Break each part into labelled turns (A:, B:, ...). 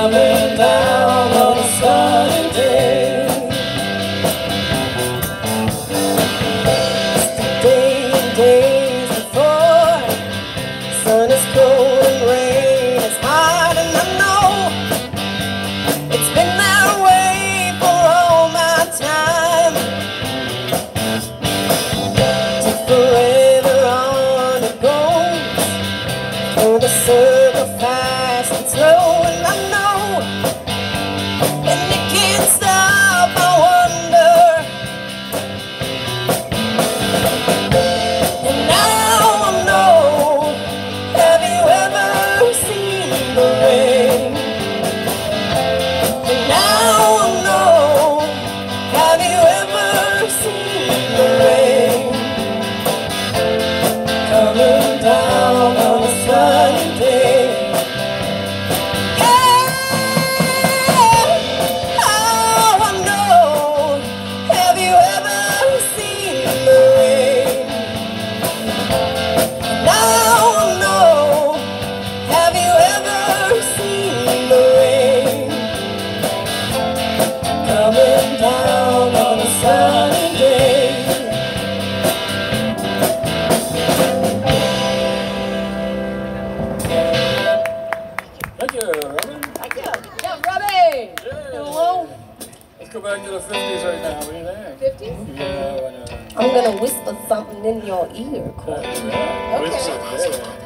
A: coming down on a sunny day. It's the day and days before. Sun is cold and rain is hot, and I know it's been that way for all my time. Till forever on it goes, through the circle fast and slow, and I know and you can't stop. I wonder, and now I know. Have you ever seen the rain? And now I know. Have you ever seen the rain coming down on a sunny day? Coming down on a sunny day.
B: Thank you, Robin.
A: Thank you. Yeah, Robbie. Hello.
B: Let's go back to the 50s right now. What do you think?
A: 50s?
B: Yeah, why not?
A: I'm gonna whisper something in your ear, Corey.
B: Yeah.
A: Okay.
B: Whisper there.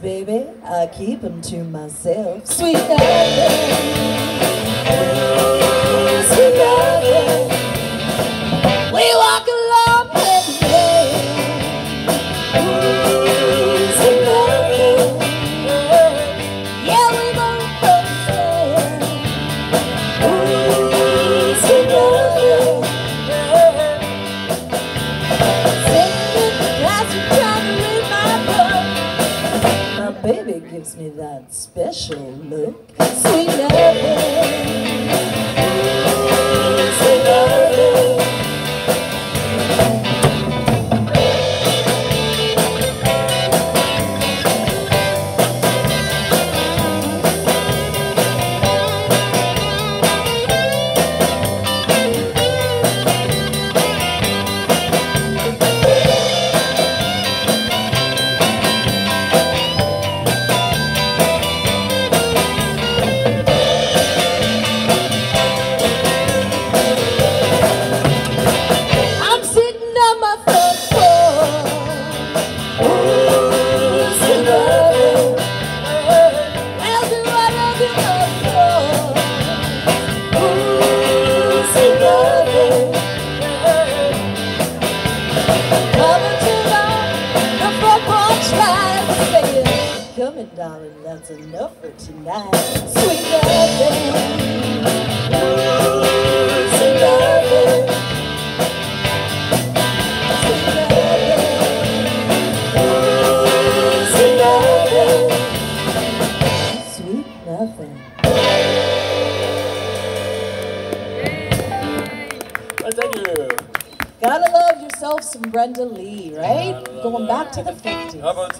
A: Baby, I keep them to myself. Sweet nothing, sweet nothing. We walk along every day. Sweet nothing. Yeah, we both understand. Sweet nothing. Sitting in the classroom trying to read my book. My baby gives me that special look. Sweet nothing, sweet nothing. Coming, darling, that's enough for tonight. Sweet nothing, sweet nothing, sweet nothing, sweet nothing, sweet nothing.
B: Well, thank you.
A: Gotta love yourself some Brenda Lee, right? Going back to the 50s.
B: How about